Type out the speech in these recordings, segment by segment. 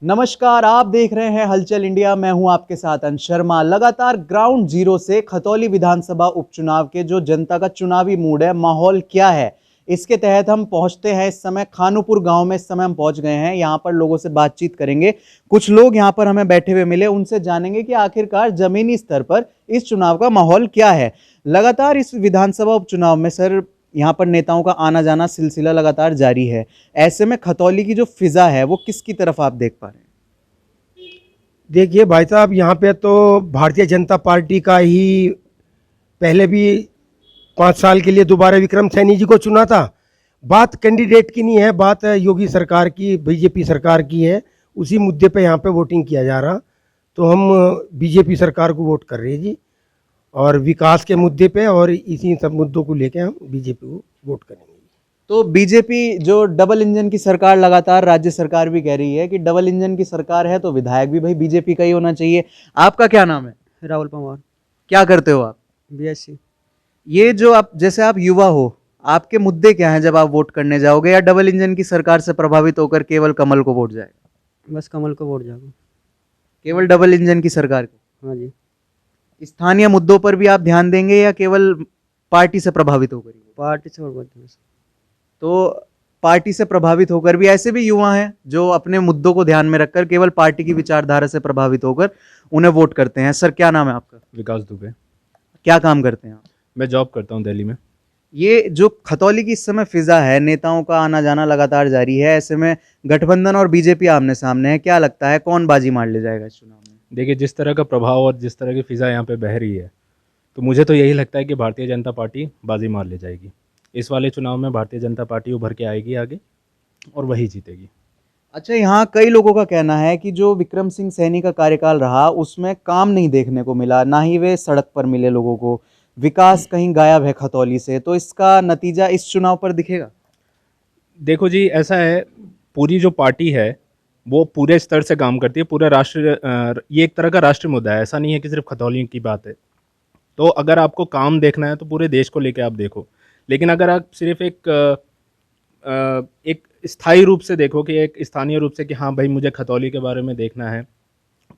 नमस्कार, आप देख रहे हैं हलचल इंडिया। मैं हूं आपके साथ अंश शर्मा। लगातार ग्राउंड जीरो से खतौली विधानसभा उपचुनाव के जो जनता का चुनावी मूड है, माहौल क्या है, इसके तहत हम पहुंचते हैं इस समय खानूपुर गांव में। इस समय हम पहुंच गए हैं, यहां पर लोगों से बातचीत करेंगे। कुछ लोग यहां पर हमें बैठे हुए मिले, उनसे जानेंगे कि आखिरकार जमीनी स्तर पर इस चुनाव का माहौल क्या है। लगातार इस विधानसभा उपचुनाव में सर यहाँ पर नेताओं का आना जाना सिलसिला लगातार जारी है। ऐसे में खतौली की जो फिजा है वो किसकी तरफ आप देख पा रहे हैं? देखिए भाई साहब, यहाँ पे तो भारतीय जनता पार्टी का ही पहले भी 5 साल के लिए दोबारा विक्रम सैनी जी को चुना था। बात कैंडिडेट की नहीं है, बात योगी सरकार की, बीजेपी सरकार की है। उसी मुद्दे पे यहाँ पे वोटिंग किया जा रहा, तो हम बीजेपी सरकार को वोट कर रहे हैं जी। और विकास के मुद्दे पे और इसी सब मुद्दों को लेके हम बीजेपी को वोट करेंगे। तो बीजेपी जो डबल इंजन की सरकार, लगातार राज्य सरकार भी कह रही है कि डबल इंजन की सरकार है तो विधायक भी भाई बीजेपी का ही होना चाहिए। आपका क्या नाम है? राहुल पवार, क्या करते हो आप? बीएससी। ये जो आप, जैसे आप युवा हो, आपके मुद्दे क्या हैं जब आप वोट करने जाओगे? या डबल इंजन की सरकार से प्रभावित होकर केवल कमल को वोट जाएगा? बस कमल को वोट जाओ। केवल डबल इंजन की सरकार को? हाँ जी। स्थानीय मुद्दों पर भी आप ध्यान देंगे या केवल पार्टी से प्रभावित होकर? पार्टी से वोट देना। तो पार्टी से प्रभावित होकर भी ऐसे भी युवा हैं जो अपने मुद्दों को ध्यान में रखकर केवल पार्टी की विचारधारा से प्रभावित होकर उन्हें वोट करते हैं। सर, क्या नाम है आपका? विकास दुबे। क्या काम करते हैं आप? मैं जॉब करता हूँ दिल्ली में। ये जो खतौली की इस समय फिजा है, नेताओं का आना जाना लगातार जारी है, ऐसे में गठबंधन और बीजेपी आमने सामने है, क्या लगता है कौन बाजी मार ले जाएगा इस चुनाव में? देखिए, जिस तरह का प्रभाव और जिस तरह की फिज़ा यहाँ पे बह रही है, तो मुझे तो यही लगता है कि भारतीय जनता पार्टी बाजी मार ले जाएगी। इस वाले चुनाव में भारतीय जनता पार्टी उभर के आएगी आगे और वही जीतेगी। अच्छा, यहाँ कई लोगों का कहना है कि जो विक्रम सिंह सैनी का कार्यकाल रहा उसमें काम नहीं देखने को मिला, ना ही वे सड़क पर मिले लोगों को, विकास कहीं गायब है खतौली से। तो इसका नतीजा इस चुनाव पर दिखेगा? देखो जी, ऐसा है, पूरी जो पार्टी है वो पूरे स्तर से काम करती है, पूरा राष्ट्र, ये एक तरह का राष्ट्रीय मुद्दा है, ऐसा नहीं है कि सिर्फ खतौली की बात है। तो अगर आपको काम देखना है तो पूरे देश को लेकर आप देखो। लेकिन अगर आप सिर्फ एक स्थायी रूप से देखो कि एक स्थानीय रूप से कि हाँ भाई मुझे खतौली के बारे में देखना है,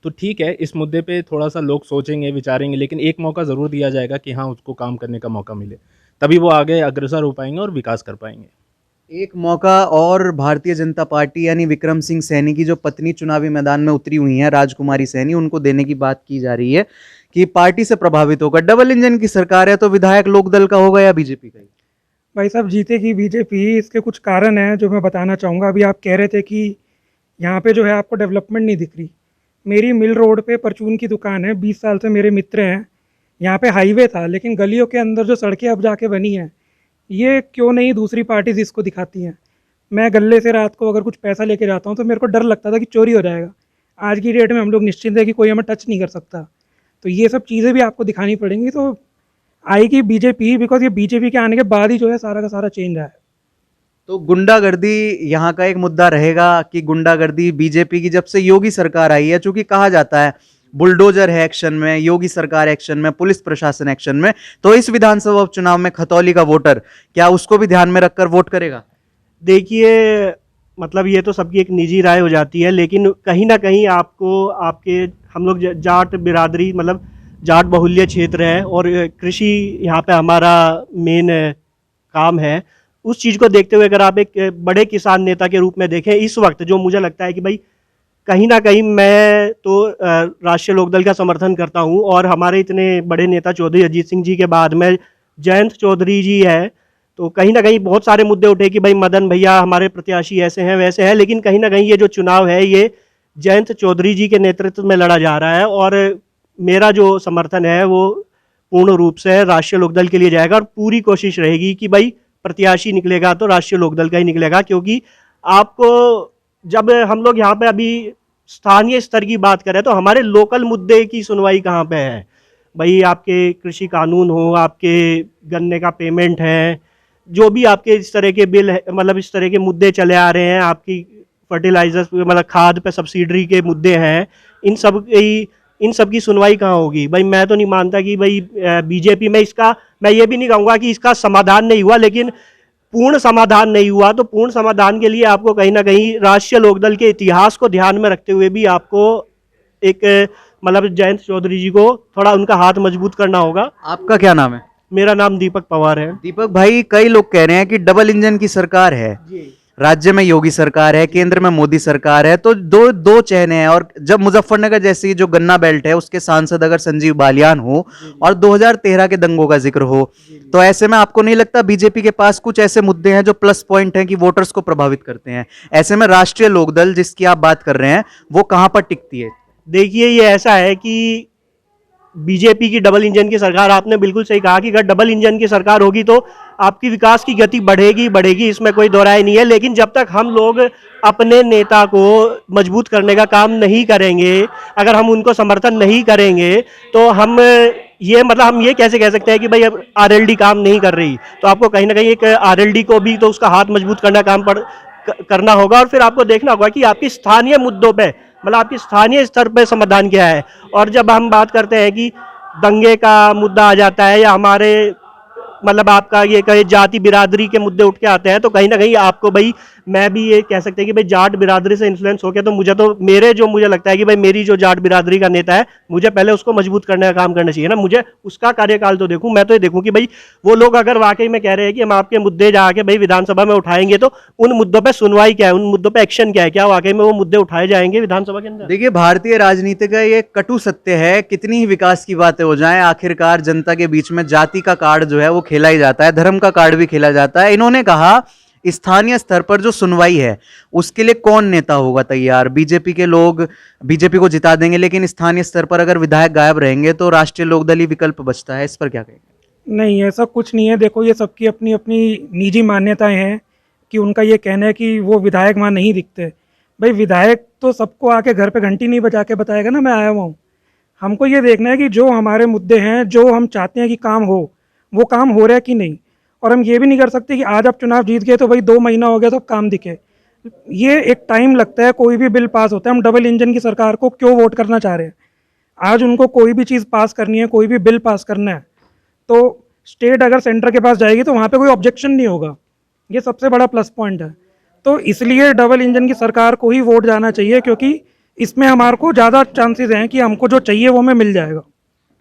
तो ठीक है, इस मुद्दे पे थोड़ा सा लोग सोचेंगे, विचारेंगे, लेकिन एक मौका ज़रूर दिया जाएगा कि हाँ उसको काम करने का मौका मिले, तभी वो आगे अग्रसर हो पाएंगे और विकास कर पाएंगे। एक मौका और भारतीय जनता पार्टी यानी विक्रम सिंह सैनी की जो पत्नी चुनावी मैदान में उतरी हुई हैं, राजकुमारी सैनी, उनको देने की बात की जा रही है कि पार्टी से प्रभावित होकर। डबल इंजन की सरकार है तो विधायक लोकदल का होगा या बीजेपी का ही? भाई साहब, जीतेगी बीजेपी। इसके कुछ कारण हैं जो मैं बताना चाहूँगा। अभी आप कह रहे थे कि यहाँ पे जो है आपको डेवलपमेंट नहीं दिख रही। मेरी मिल रोड पे परचून की दुकान है, 20 साल से मेरे मित्र हैं। यहाँ पे हाईवे था, लेकिन गलियों के अंदर जो सड़कें अब जाके बनी हैं, ये क्यों नहीं दूसरी पार्टीज इसको दिखाती हैं। मैं गले से रात को अगर कुछ पैसा लेके जाता हूँ तो मेरे को डर लगता था कि चोरी हो जाएगा। आज की डेट में हम लोग निश्चिंत है कि कोई हमें टच नहीं कर सकता। तो ये सब चीज़ें भी आपको दिखानी पड़ेंगी, तो आएगी बीजेपी, बिकॉज ये बीजेपी के आने के बाद ही जो है सारा का सारा चेंज आया है। तो गुंडागर्दी यहाँ का एक मुद्दा रहेगा कि गुंडागर्दी बीजेपी की जब से योगी सरकार आई है, चूंकि कहा जाता है बुलडोजर है एक्शन में, योगी सरकार एक्शन में, पुलिस प्रशासन एक्शन में, तो इस विधानसभा उपचुनाव में खतौली का वोटर क्या उसको भी ध्यान में रखकर वोट करेगा? देखिए, मतलब ये तो सबकी एक निजी राय हो जाती है, लेकिन कहीं ना कहीं आपको आपके हम लोग जाट बिरादरी, मतलब जाट बहुल्य क्षेत्र है और कृषि यहाँ पे हमारा मेन काम है। उस चीज़ को देखते हुए अगर आप एक बड़े किसान नेता के रूप में देखें इस वक्त, जो मुझे लगता है कि भाई कहीं ना कहीं मैं तो राष्ट्रीय लोकदल का समर्थन करता हूँ, और हमारे इतने बड़े नेता चौधरी अजीत सिंह जी के बाद में जयंत चौधरी जी है, तो कहीं ना कहीं बहुत सारे मुद्दे उठे कि भाई मदन भैया हमारे प्रत्याशी ऐसे हैं वैसे हैं, लेकिन कहीं ना कहीं ये जो चुनाव है ये जयंत चौधरी जी के नेतृत्व में लड़ा जा रहा है, और मेरा जो समर्थन है वो पूर्ण रूप से राष्ट्रीय लोकदल के लिए जाएगा। और पूरी कोशिश रहेगी कि भाई प्रत्याशी निकलेगा तो राष्ट्रीय लोकदल का ही निकलेगा, क्योंकि आपको जब हम लोग यहाँ पे अभी स्थानीय स्तर की बात करें तो हमारे लोकल मुद्दे की सुनवाई कहाँ पे है? भाई आपके कृषि कानून हो, आपके गन्ने का पेमेंट है, जो भी आपके इस तरह के बिल है, मतलब इस तरह के मुद्दे चले आ रहे हैं, आपकी फर्टिलाइजर्स मतलब खाद पे सब्सिडी के मुद्दे हैं, इन सब की सुनवाई कहाँ होगी? भाई मैं तो नहीं मानता कि भाई बीजेपी में इसका, मैं ये भी नहीं कहूँगा कि इसका समाधान नहीं हुआ, लेकिन पूर्ण समाधान नहीं हुआ, तो पूर्ण समाधान के लिए आपको कहीं ना कहीं राष्ट्रीय लोकदल के इतिहास को ध्यान में रखते हुए भी आपको एक मतलब जयंत चौधरी जी को थोड़ा उनका हाथ मजबूत करना होगा। आपका क्या नाम है? मेरा नाम दीपक पवार है। दीपक भाई, कई लोग कह रहे हैं कि डबल इंजन की सरकार है, राज्य में योगी सरकार है, केंद्र में मोदी सरकार है, तो दो दो चेहरे हैं। और जब मुजफ्फरनगर जैसी जो गन्ना बेल्ट है उसके सांसद अगर संजीव बालियान हो और 2013 के दंगों का जिक्र हो, तो ऐसे में आपको नहीं लगता बीजेपी के पास कुछ ऐसे मुद्दे हैं जो प्लस पॉइंट हैं कि वोटर्स को प्रभावित करते हैं? ऐसे में राष्ट्रीय लोकदल जिसकी आप बात कर रहे हैं वो कहां पर टिकती है? देखिए, ये ऐसा है कि बीजेपी की डबल इंजन की सरकार, आपने बिल्कुल सही कहा कि अगर डबल इंजन की सरकार होगी तो आपकी विकास की गति बढ़ेगी, इसमें कोई दो राय नहीं है। लेकिन जब तक हम लोग अपने नेता को मजबूत करने का काम नहीं करेंगे, अगर हम उनको समर्थन नहीं करेंगे, तो हम ये कैसे कह सकते हैं कि भाई अब आरएलडी काम नहीं कर रही। तो आपको कहीं ना कहीं एक आरएलडी को भी तो उसका हाथ मजबूत करना होगा, और फिर आपको देखना होगा कि आपकी स्थानीय मुद्दों पे, मतलब आपकी स्थानीय स्तर पे समाधान क्या है। और जब हम बात करते हैं कि दंगे का मुद्दा आ जाता है या हमारे मतलब आपका ये कहे जाति बिरादरी के मुद्दे उठ के आते हैं, तो कहीं ना कहीं आपको भाई, मैं भी ये कह सकते हैं कि भाई जाट बिरादरी से इन्फ्लुएंस हो गया, तो मुझे लगता है कि भाई मेरी जो जाट बिरादरी का नेता है, मुझे पहले उसको मजबूत करने का काम करना चाहिए ना। मुझे उसका कार्यकाल तो देखूं, मैं तो ये देखूं कि भाई वो लोग अगर वाकई में कह रहे हैं कि हम आपके मुद्दे जाके भाई विधानसभा में उठाएंगे, तो उन मुद्दों पर सुनवाई क्या है, उन मुद्दों पर एक्शन क्या है, क्या वाकई में वो मुद्दे उठाए जाएंगे विधानसभा के अंदर? देखिए, भारतीय राजनीति का ये कटु सत्य है, कितनी ही विकास की बातें हो जाएं, आखिरकार जनता के बीच में जाति का कार्ड जो है वो खेला ही जाता है, धर्म का कार्ड भी खेला जाता है। इन्होंने कहा स्थानीय स्तर पर जो सुनवाई है उसके लिए कौन नेता होगा तैयार? बीजेपी के लोग बीजेपी को जिता देंगे, लेकिन स्थानीय स्तर पर अगर विधायक गायब रहेंगे तो राष्ट्रीय लोकदल ही विकल्प बचता है। इस पर क्या कहेंगे? नहीं, ऐसा कुछ नहीं है। देखो, ये सबकी अपनी अपनी निजी मान्यताएं हैं कि उनका ये कहना है कि वो विधायक वहाँ नहीं दिखते। भाई, विधायक तो सबको आके घर पे घंटी नहीं बजा के बताएगा ना मैं आया हुआ हूँ। हमको ये देखना है कि जो हमारे मुद्दे हैं, जो हम चाहते हैं कि काम हो, वो काम हो रहा है कि नहीं। और हम ये भी नहीं कर सकते कि आज आप चुनाव जीत गए तो भाई 2 महीना हो गया तो काम दिखे। ये एक टाइम लगता है, कोई भी बिल पास होता है। हम डबल इंजन की सरकार को क्यों वोट करना चाह रहे हैं? आज उनको कोई भी चीज़ पास करनी है, कोई भी बिल पास करना है, तो स्टेट अगर सेंटर के पास जाएगी तो वहाँ पे कोई ऑब्जेक्शन नहीं होगा। ये सबसे बड़ा प्लस पॉइंट है। तो इसलिए डबल इंजन की सरकार को ही वोट जाना चाहिए, क्योंकि इसमें हमारे को ज़्यादा चांसेस हैं कि हमको जो चाहिए वो हमें मिल जाएगा।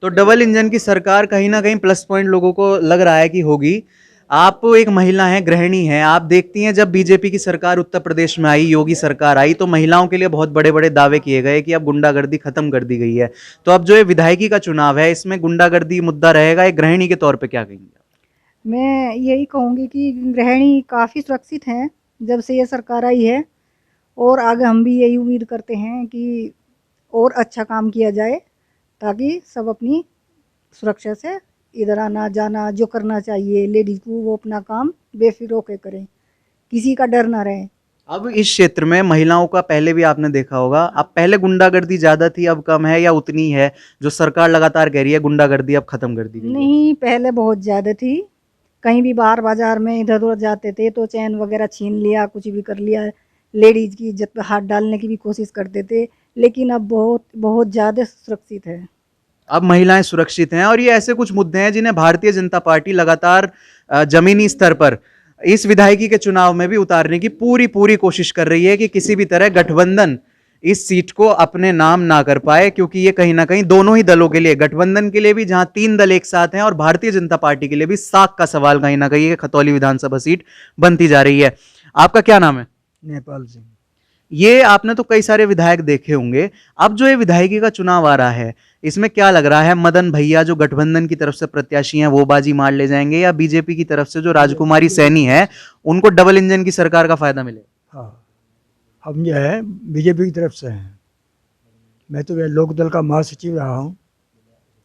तो डबल इंजन की सरकार कहीं ना कहीं प्लस पॉइंट लोगों को लग रहा है कि होगी। आप एक महिला हैं, गृहिणी हैं, आप देखती हैं जब बीजेपी की सरकार उत्तर प्रदेश में आई, योगी सरकार आई, तो महिलाओं के लिए बहुत बड़े बड़े दावे किए गए कि अब गुंडागर्दी खत्म कर दी गई है। तो अब जो ये विधायकी का चुनाव है इसमें गुंडागर्दी मुद्दा रहेगा। एक गृहिणी के तौर पे क्या कहेंगे? मैं यही कहूँगी कि गृहिणी काफ़ी सुरक्षित हैं जब से ये सरकार आई है, और आगे हम भी यही उम्मीद करते हैं कि और अच्छा काम किया जाए, ताकि सब अपनी सुरक्षा से इधर आना जाना जो करना चाहिए लेडीज़ को, वो अपना काम बेफिक्र होकर करें, किसी का डर ना रहे। अब इस क्षेत्र में महिलाओं का पहले भी आपने देखा होगा, अब पहले गुंडागर्दी ज्यादा थी, अब कम है या उतनी है? जो सरकार लगातार कह रही है गुंडागर्दी अब खत्म कर दी गई है। नहीं, पहले बहुत ज़्यादा थी। कहीं भी बाजार में इधर उधर जाते थे तो चैन वगैरह छीन लिया, कुछ भी कर लिया, लेडीज़ की इज्जत पे हाथ डालने की भी कोशिश करते थे। लेकिन अब बहुत बहुत ज़्यादा सुरक्षित है। अब महिलाएं सुरक्षित हैं, और ये ऐसे कुछ मुद्दे हैं जिन्हें भारतीय जनता पार्टी लगातार जमीनी स्तर पर इस विधायकी के चुनाव में भी उतारने की पूरी कोशिश कर रही है कि किसी भी तरह गठबंधन इस सीट को अपने नाम ना कर पाए, क्योंकि ये कहीं ना कहीं दोनों ही दलों के लिए, गठबंधन के लिए भी जहां 3 दल एक साथ हैं, और भारतीय जनता पार्टी के लिए भी साख का सवाल कहीं ना कहीं खतौली विधानसभा सीट बनती जा रही है। आपका क्या नाम है? नेपाल सिंह। ये आपने तो कई सारे विधायक देखे होंगे, अब जो ये विधायकी का चुनाव आ रहा है इसमें क्या लग रहा है, मदन भैया जो गठबंधन की तरफ से प्रत्याशी हैं वो बाजी मार ले जाएंगे, या बीजेपी की तरफ से जो राजकुमारी सैनी है उनको डबल इंजन की सरकार का फायदा मिलेगा? हाँ, हम जो है बीजेपी की तरफ से हैं। मैं तो लोकदल का महासचिव रहा हूँ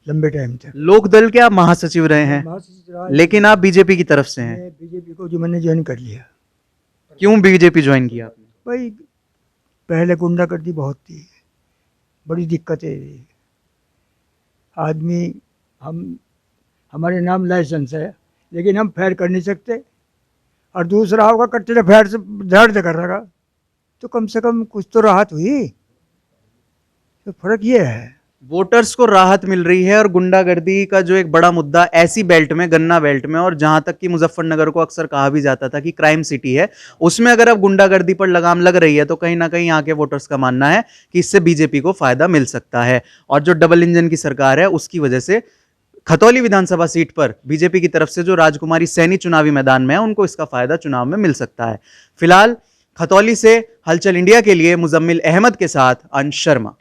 लंबे टाइम तक। लोकदल के आप महासचिव रहे हैं, महासचिव रहा, लेकिन आप बीजेपी की तरफ से हैं। मैं बीजेपी को जो मैंने ज्वाइन कर लिया। क्यों बीजेपी ज्वाइन किया आपने? भाई, पहले गुंडागर्दी बहुत थी, बड़ी दिक्कतें थी। आदमी हमारे नाम लाइसेंस है, लेकिन हम फायर कर नहीं सकते, और दूसरा होगा कट्टे फायर से दर्द कर रहा, तो कम से कम कुछ तो राहत हुई। तो फर्क ये है। वोटर्स को राहत मिल रही है और गुंडागर्दी का जो एक बड़ा मुद्दा ऐसी बेल्ट में, गन्ना बेल्ट में, और जहां तक कि मुजफ्फरनगर को अक्सर कहा भी जाता था कि क्राइम सिटी है, उसमें अगर अब गुंडागर्दी पर लगाम लग रही है तो कहीं ना कहीं यहाँ के वोटर्स का मानना है कि इससे बीजेपी को फायदा मिल सकता है। और जो डबल इंजन की सरकार है उसकी वजह से खतौली विधानसभा सीट पर बीजेपी की तरफ से जो राजकुमारी सैनी चुनावी मैदान में है उनको इसका फायदा चुनाव में मिल सकता है। फिलहाल खतौली से हलचल इंडिया के लिए मुजम्मिल अहमद के साथ अंश शर्मा।